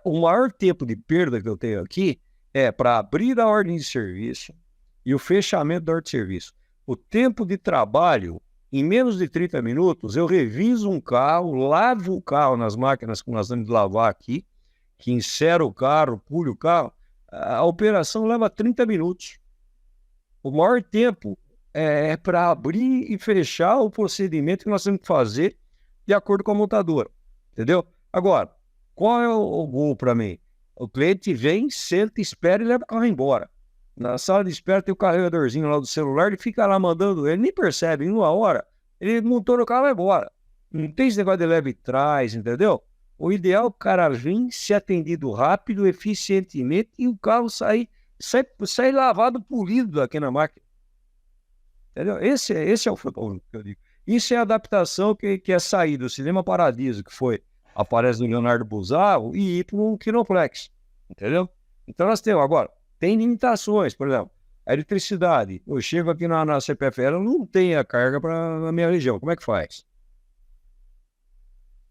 [SPEAKER 5] O maior tempo de perda que eu tenho aqui é para abrir a ordem de serviço e o fechamento da ordem de serviço. O tempo de trabalho, em menos de 30 minutos, eu reviso um carro, lavo o carro nas máquinas que nós vamos lavar aqui, que insera o carro, pule o carro, a operação leva 30 minutos. O maior tempo é para abrir e fechar o procedimento que nós temos que fazer de acordo com a montadora, entendeu? Agora, qual é o gol para mim? O cliente vem, senta, espera e leva o carro embora. Na sala de espera tem o carregadorzinho lá do celular, ele fica lá mandando, ele nem percebe, em 1 hora, ele montou no carro e vai embora. Não tem esse negócio de leve e traz, entendeu? O ideal é o cara vir, ser atendido rápido, eficientemente, e o carro sai lavado, polido aqui na máquina. Entendeu? Esse é o futuro que eu digo. Isso é a adaptação que é sair do Cinema Paradiso, que aparece no Leonardo Buzzaro, e ir para um Kinoplex. Entendeu? Então nós temos agora. Tem limitações, por exemplo, a eletricidade. Eu chego aqui na CPFL, ela não tem a carga para a minha região. Como é que faz?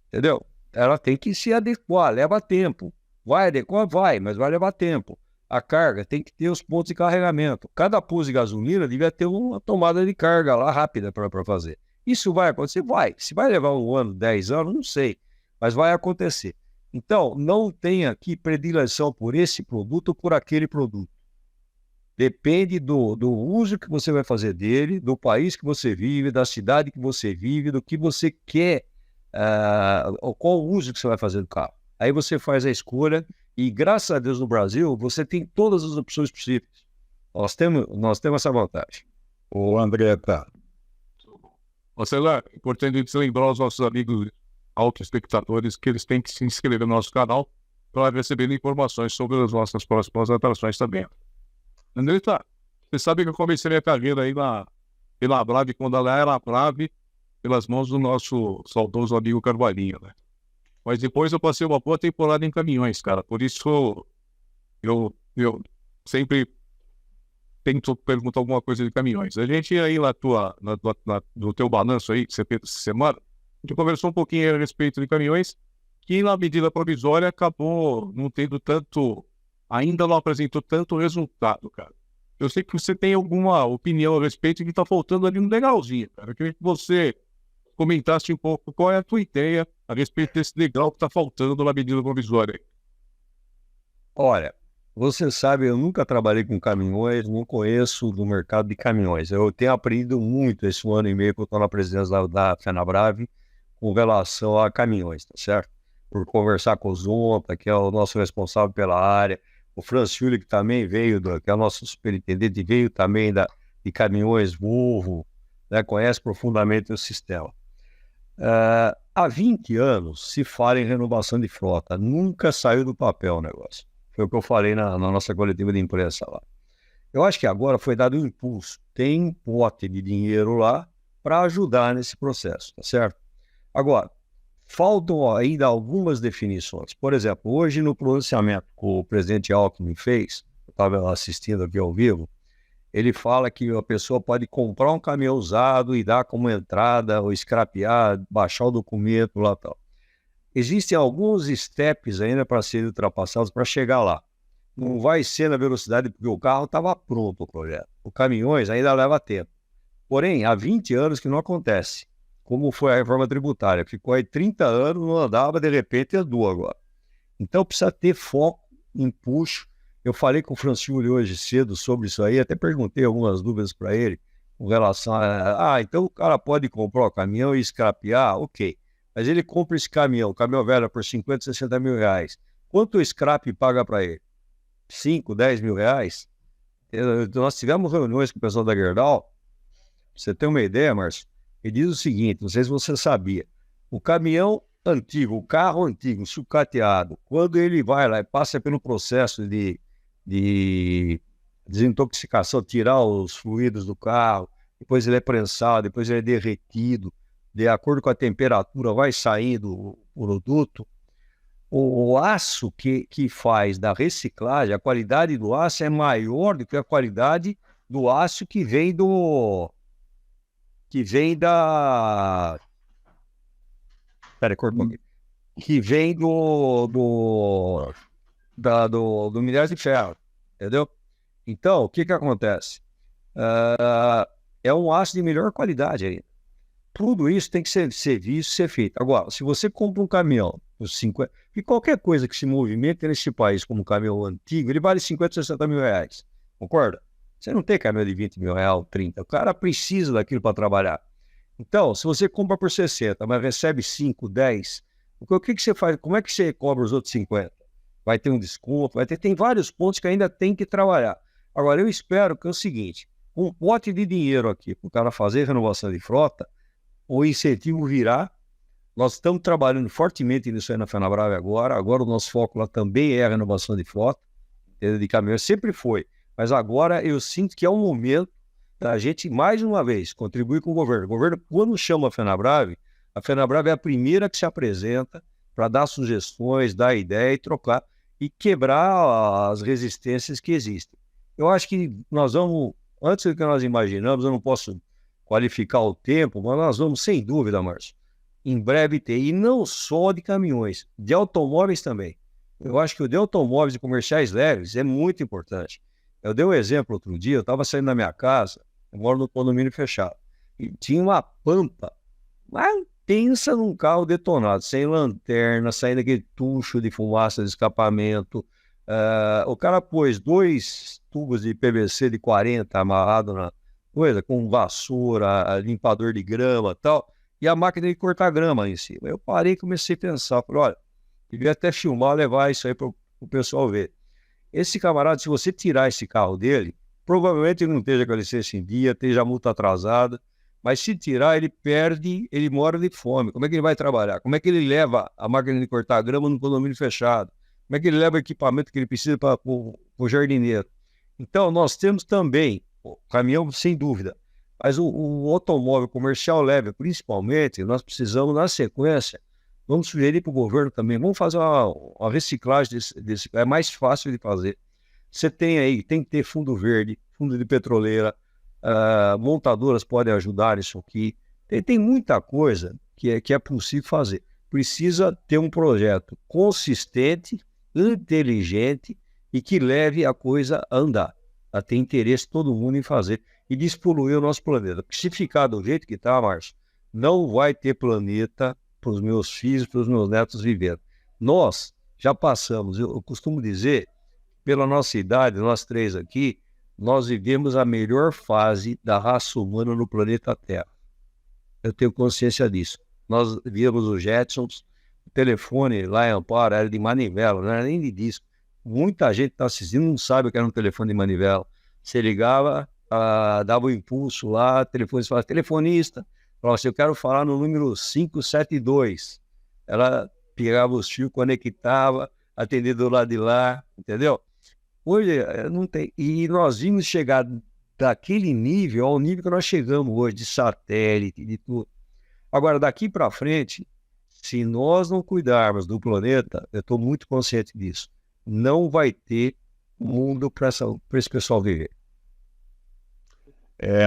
[SPEAKER 5] Entendeu? Ela tem que se adequar, leva tempo. Vai adequar? Vai, mas vai levar tempo. A carga tem que ter os pontos de carregamento. Cada posto de gasolina devia ter uma tomada de carga lá rápida para fazer. Isso vai acontecer? Vai. Se vai levar 1 ano, 10 anos, não sei. Mas vai acontecer. Então, não tem aqui predileção por esse produto ou por aquele produto. Depende do uso que você vai fazer dele, do país que você vive, da cidade que você vive, do que você quer, qual o uso que você vai fazer do carro. Aí você faz a escolha e, graças a Deus, no Brasil, você tem todas as opções possíveis. Nós temos essa vantagem.
[SPEAKER 1] Ô, Andretta.
[SPEAKER 2] Marcelo, é importante lembrar aos nossos amigos autoespectadores que eles têm que se inscrever no nosso canal para receber informações sobre as nossas próximas atrações também. Andretta, você sabe que eu comecei minha carreira aí pela Brave, quando ela era Brave, pelas mãos do nosso saudoso amigo Carvalhinho, né? Mas depois eu passei uma boa temporada em caminhões, cara. Por isso eu sempre tento perguntar alguma coisa de caminhões. A gente aí no teu balanço aí que você fez essa semana, a gente conversou um pouquinho a respeito de caminhões, que na medida provisória acabou não tendo ainda não apresentou tanto resultado, cara. Eu sei que você tem alguma opinião a respeito que está faltando ali um legalzinho, cara. Eu queria que você comentasse um pouco qual é a tua ideia a respeito desse legal que está faltando na medida provisória.
[SPEAKER 5] Olha, você sabe, eu nunca trabalhei com caminhões, não conheço do mercado de caminhões. Eu tenho aprendido muito esse 1 ano e meio que eu estou na presidência da FenaBrave com relação a caminhões, tá certo? Por conversar com o Zonta, que é o nosso responsável pela área, o Franciuli, que também veio, que é o nosso superintendente, veio também de caminhões Volvo, né, conhece profundamente o sistema. Há 20 anos se fala em renovação de frota, nunca saiu do papel o negócio. Foi o que eu falei na nossa coletiva de imprensa lá. Eu acho que agora foi dado um impulso, tem um pote de dinheiro lá para ajudar nesse processo, tá certo? Agora, faltam ainda algumas definições. Por exemplo, hoje no pronunciamento que o presidente Alckmin fez, eu estava assistindo aqui ao vivo, ele fala que a pessoa pode comprar um caminhão usado e dar como entrada, ou scrapear, baixar o documento lá e tal. Existem alguns steps ainda para serem ultrapassados para chegar lá. Não vai ser na velocidade porque o carro estava pronto o projeto. O caminhões ainda leva tempo. Porém, há 20 anos que não acontece. Como foi a reforma tributária. Ficou aí 30 anos, não andava, de repente andou agora. Então precisa ter foco, empuxo. Eu falei com o Franciuli hoje cedo sobre isso aí, até perguntei algumas dúvidas para ele com relação então o cara pode comprar o caminhão e scrapear, ok. Mas ele compra esse caminhão velho por 50, 60 mil reais. Quanto o scrap paga para ele? 5, 10 mil reais? Nós tivemos reuniões com o pessoal da Gerdau, você tem uma ideia, Márcio? Ele diz o seguinte, não sei se você sabia, o caminhão antigo, o carro antigo, sucateado, quando ele vai lá e passa pelo processo de desintoxicação, tirar os fluidos do carro, depois ele é prensado, depois ele é derretido, de acordo com a temperatura vai saindo o produto. O aço que faz da reciclagem, a qualidade do aço é maior do que a qualidade do aço que vem da... Peraí, cortou aqui. Que vem do minério de ferro, entendeu? Então, o que acontece? É um aço de melhor qualidade ainda. Tudo isso tem que ser visto, ser feito. Agora, se você compra um caminhão, e qualquer coisa que se movimente nesse país como um caminhão antigo, ele vale 50, 60 mil reais. Concorda? Você não tem caminhão de 20 mil reais, 30. O cara precisa daquilo para trabalhar. Então, se você compra por 60, mas recebe 5, 10, o que você faz? Como é que você cobra os outros 50? Vai ter um desconto, tem vários pontos que ainda tem que trabalhar. Agora, eu espero que é o seguinte, um pote de dinheiro aqui para o cara fazer renovação de frota, o incentivo virá. Nós estamos trabalhando fortemente nisso aí na Fenabrave agora o nosso foco lá também é a renovação de frota, de caminhões, sempre foi, mas agora eu sinto que é um momento da gente, mais uma vez, contribuir com o governo. O governo, quando chama a Fenabrave é a primeira que se apresenta para dar sugestões, dar ideia e trocar, e quebrar as resistências que existem. Eu acho que nós vamos, antes do que nós imaginamos, eu não posso qualificar o tempo, mas nós vamos, sem dúvida, Márcio, em breve ter, e não só de caminhões, de automóveis também. Eu acho que o de automóveis e comerciais leves é muito importante. Eu dei um exemplo outro dia, eu estava saindo da minha casa, eu moro no condomínio fechado, e tinha uma pampa, mas pensa num carro detonado, sem lanterna, saindo aquele tucho de fumaça de escapamento. O cara pôs 2 tubos de PVC de 40 amarrado na coisa, com vassoura, limpador de grama e tal, e a máquina de cortar grama em cima. Eu parei e comecei a pensar, falei, olha, devia até filmar, levar isso aí para o pessoal ver. Esse camarada, se você tirar esse carro dele, provavelmente ele não esteja com a licença em dia, esteja a multa atrasada, mas se tirar, ele perde, ele mora de fome. Como é que ele vai trabalhar? Como é que ele leva a máquina de cortar grama no condomínio fechado? Como é que ele leva o equipamento que ele precisa para o jardineiro? Então, nós temos também, o caminhão, sem dúvida, mas o automóvel comercial leve, principalmente, nós precisamos, na sequência, vamos sugerir para o governo também, vamos fazer uma reciclagem desse, é mais fácil de fazer. Você tem aí, tem que ter fundo verde, fundo de petroleira, montadoras podem ajudar nisso aqui. Tem muita coisa que é possível fazer. Precisa ter um projeto consistente, inteligente e que leve a coisa a andar, a ter interesse todo mundo em fazer e despoluir o nosso planeta. Porque se ficar do jeito que está, Márcio, não vai ter planeta para os meus filhos, para os meus netos viverem. Nós já passamos, eu costumo dizer, pela nossa idade, nós 3 aqui, nós vivemos a melhor fase da raça humana no planeta Terra. Eu tenho consciência disso. Nós víamos os Jetsons, o telefone lá em Amparo era de manivela, não era nem de disco. Muita gente que está assistindo não sabe o que era um telefone de manivela. Você ligava, dava o impulso lá, telefone, você falava, telefonista, falava assim, eu quero falar no número 572. Ela pegava os fios, conectava, atendia do lado de lá, entendeu? Hoje não tem. E nós vimos chegar daquele nível ao nível que nós chegamos hoje, de satélite, de tudo. Agora, daqui para frente, se nós não cuidarmos do planeta, eu estou muito consciente disso, não vai ter mundo para esse pessoal viver.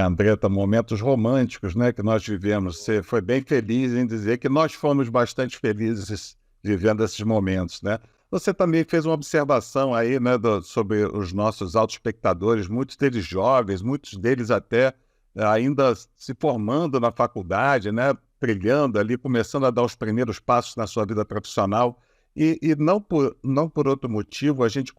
[SPEAKER 1] Andretta, momentos românticos, né, que nós vivemos. Você foi bem feliz em dizer que nós fomos bastante felizes vivendo esses momentos, né? Você também fez uma observação aí, né, sobre os nossos autoespectadores, muitos deles jovens, muitos deles até ainda se formando na faculdade, né, trilhando ali, começando a dar os primeiros passos na sua vida profissional. E não por outro motivo, a gente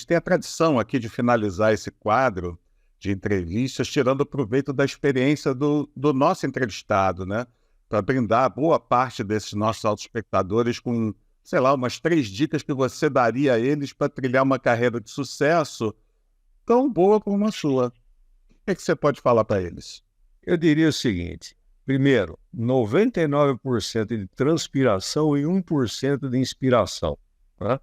[SPEAKER 1] tem a tradição aqui de finalizar esse quadro de entrevistas, tirando proveito da experiência do nosso entrevistado, né, para brindar boa parte desses nossos autoespectadores com, sei lá, umas 3 dicas que você daria a eles para trilhar uma carreira de sucesso tão boa como a sua. O que você pode falar para eles?
[SPEAKER 5] Eu diria o seguinte: primeiro, 99% de transpiração e 1% de inspiração. Tá?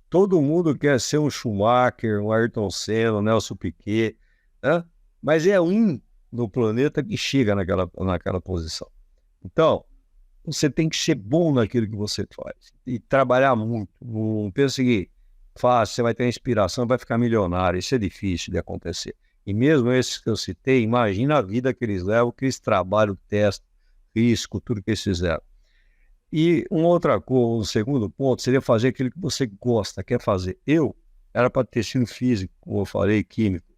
[SPEAKER 5] Todo mundo quer ser um Schumacher, um Ayrton Senna, um Nelson Piquet, né? Mas é um no planeta que chega naquela posição. Então, você tem que ser bom naquilo que você faz e trabalhar muito. Não pensa que fácil, você vai ter inspiração, vai ficar milionário. Isso é difícil de acontecer. E mesmo esses que eu citei, imagina a vida que eles levam, que eles trabalham, testam, risco, tudo que eles fizeram. E um segundo ponto, seria fazer aquilo que você gosta, quer fazer. Eu era para ter sido físico, como eu falei, químico.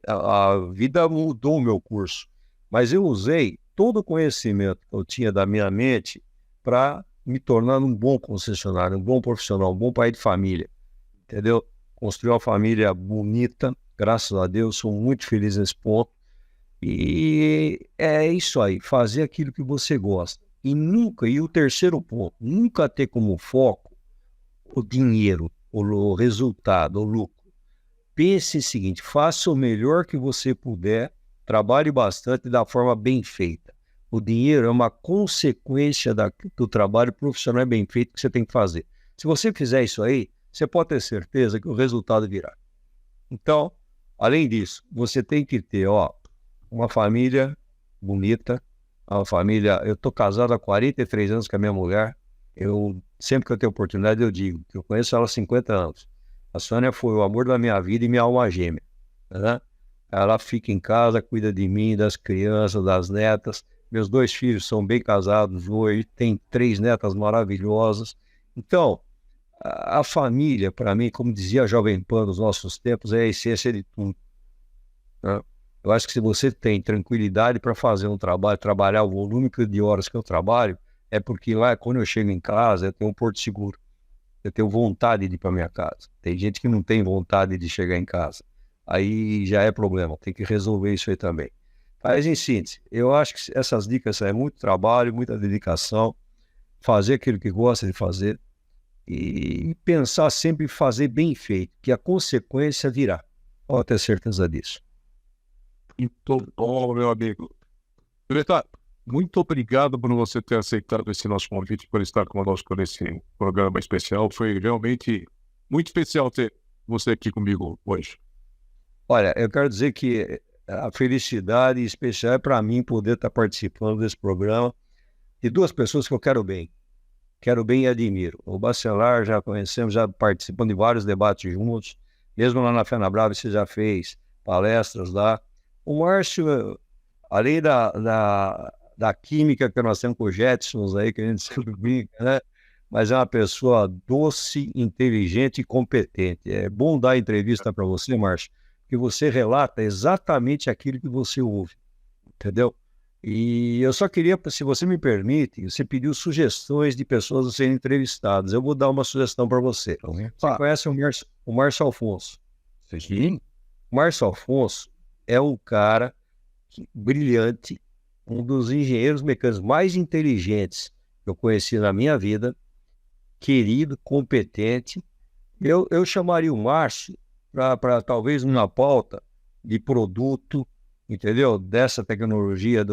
[SPEAKER 5] A vida mudou o meu curso, mas eu usei todo o conhecimento que eu tinha da minha mente para me tornar um bom concessionário, um bom profissional, um bom pai de família, entendeu? Construir uma família bonita, graças a Deus, sou muito feliz nesse ponto. E é isso aí, fazer aquilo que você gosta. E o terceiro ponto, nunca ter como foco o dinheiro, o resultado, o lucro. Pense o seguinte, faça o melhor que você puder, trabalhe bastante da forma bem feita. O dinheiro é uma consequência do trabalho profissional bem feito que você tem que fazer. Se você fizer isso aí, você pode ter certeza que o resultado virá. Então, além disso, você tem que ter uma família bonita, uma família... Eu estou casado há 43 anos com a minha mulher. Sempre que eu tenho oportunidade, eu digo que eu conheço ela há 50 anos. A Sônia foi o amor da minha vida e minha alma gêmea, né? Ela fica em casa, cuida de mim, das crianças, das netas. Meus 2 filhos são bem casados hoje, tem 3 netas maravilhosas. Então, a família, para mim, como dizia a Jovem Pan nos nossos tempos, é a essência de tudo, né? Eu acho que se você tem tranquilidade para fazer um trabalho, trabalhar o volume de horas que eu trabalho, é porque lá, quando eu chego em casa, eu tenho um porto seguro. Eu tenho vontade de ir para minha casa. Tem gente que não tem vontade de chegar em casa. Aí já é problema, tem que resolver isso aí também. Mas, em síntese, eu acho que essas dicas é muito trabalho, muita dedicação, fazer aquilo que gosta de fazer e pensar sempre em fazer bem feito, que a consequência virá. Pode ter certeza disso.
[SPEAKER 2] Muito bom, meu amigo. Secretário, muito obrigado por você ter aceitado esse nosso convite, por estar conosco nesse programa especial. Foi realmente muito especial ter você aqui comigo hoje.
[SPEAKER 5] Olha, eu quero dizer que a felicidade especial é para mim poder estar participando desse programa de 2 pessoas que eu quero bem e admiro. O Bacelar, já conhecemos, já participando de vários debates juntos, mesmo lá na FenaBrave você já fez palestras lá. O Márcio, além da química que nós temos com os Jetsons aí, que a gente sempre brinca, né? Mas é uma pessoa doce, inteligente e competente. É bom dar entrevista para você, Márcio, que você relata exatamente aquilo que você ouve, entendeu? E eu só queria, se você me permite, você pediu sugestões de pessoas a serem entrevistadas. Eu vou dar uma sugestão para você. Você conhece o Márcio Alfonso?
[SPEAKER 1] Sim.
[SPEAKER 5] O Márcio Alfonso é um cara brilhante, um dos engenheiros mecânicos mais inteligentes que eu conheci na minha vida, querido, competente. Eu chamaria o Márcio para talvez numa pauta de produto, entendeu? Dessa tecnologia,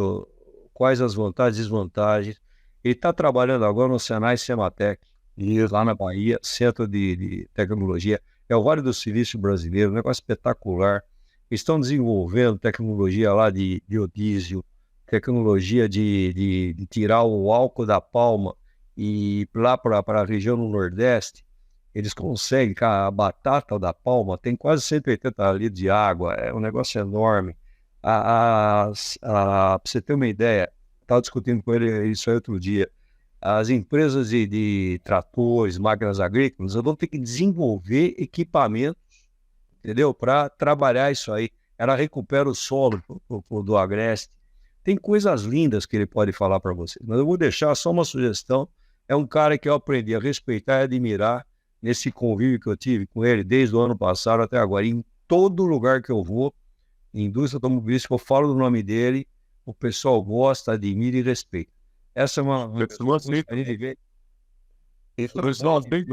[SPEAKER 5] quais as vantagens e desvantagens. Ele está trabalhando agora no Senai Sematec, lá na Bahia, centro de tecnologia. É o Vale do Silício brasileiro, um negócio espetacular. Estão desenvolvendo tecnologia lá de biodiesel, tecnologia de tirar o álcool da palma e lá para a região do Nordeste, eles conseguem, a batata da palma tem quase 180 litros de água, é um negócio enorme. Para você ter uma ideia, estava discutindo com ele isso aí outro dia, as empresas de tratores, máquinas agrícolas, vão ter que desenvolver equipamentos, entendeu? Para trabalhar isso aí. Ela recupera o solo do agreste. Tem coisas lindas que ele pode falar para vocês, mas eu vou deixar só uma sugestão. É um cara que eu aprendi a respeitar e admirar nesse convívio que eu tive com ele desde o ano passado até agora. Em todo lugar que eu vou, em indústria automobilística, eu falo do nome dele, o pessoal gosta, admira e respeita. Essa é uma
[SPEAKER 2] Nós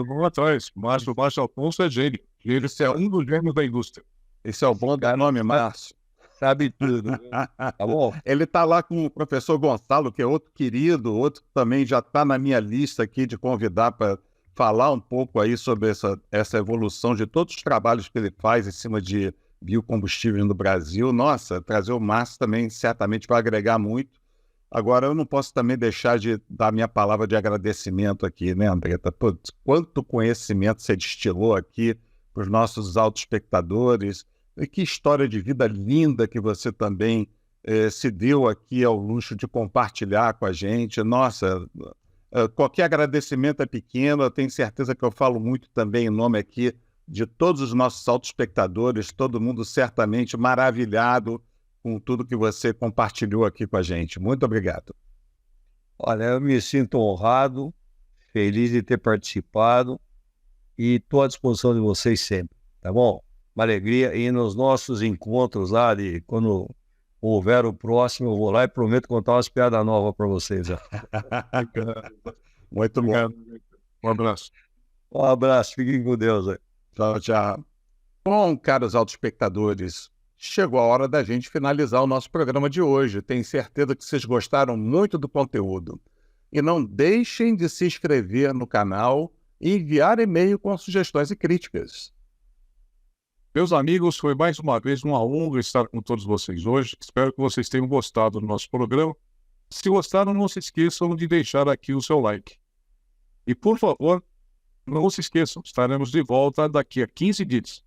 [SPEAKER 2] vamos atrás. Márcio Alfonso é gênio. Ele é um dos gênios da indústria.
[SPEAKER 1] Esse é o bom dar nome, Márcio.
[SPEAKER 5] Sabe tudo. Tá bom?
[SPEAKER 1] Ele está lá com o professor Gonçalo, que é outro querido, outro que também já está na minha lista aqui de convidar para falar um pouco aí sobre essa evolução de todos os trabalhos que ele faz em cima de biocombustível no Brasil. Nossa, trazer o Márcio também certamente vai agregar muito. Agora, eu não posso também deixar de dar minha palavra de agradecimento aqui, né, Andretta? Putz, quanto conhecimento você destilou aqui para os nossos autoespectadores. E que história de vida linda que você também se deu aqui ao luxo de compartilhar com a gente. Nossa, qualquer agradecimento é pequeno. Eu tenho certeza que eu falo muito também em nome aqui de todos os nossos autoespectadores, todo mundo certamente maravilhado com tudo que você compartilhou aqui com a gente. Muito obrigado.
[SPEAKER 5] Olha, eu me sinto honrado, feliz de ter participado e estou à disposição de vocês sempre, tá bom? Uma alegria. E nos nossos encontros lá, de quando houver o próximo, eu vou lá e prometo contar umas piadas novas para vocês.
[SPEAKER 1] Muito bom.
[SPEAKER 2] Um abraço.
[SPEAKER 5] Um abraço, fiquem com Deus.
[SPEAKER 1] Tchau, tchau. Bom, caros autoespectadores, chegou a hora da gente finalizar o nosso programa de hoje. Tenho certeza que vocês gostaram muito do conteúdo. E não deixem de se inscrever no canal e enviar e-mail com sugestões e críticas.
[SPEAKER 2] Meus amigos, foi mais uma vez uma honra estar com todos vocês hoje. Espero que vocês tenham gostado do nosso programa. Se gostaram, não se esqueçam de deixar aqui o seu like. E, por favor, não se esqueçam, estaremos de volta daqui a 15 dias.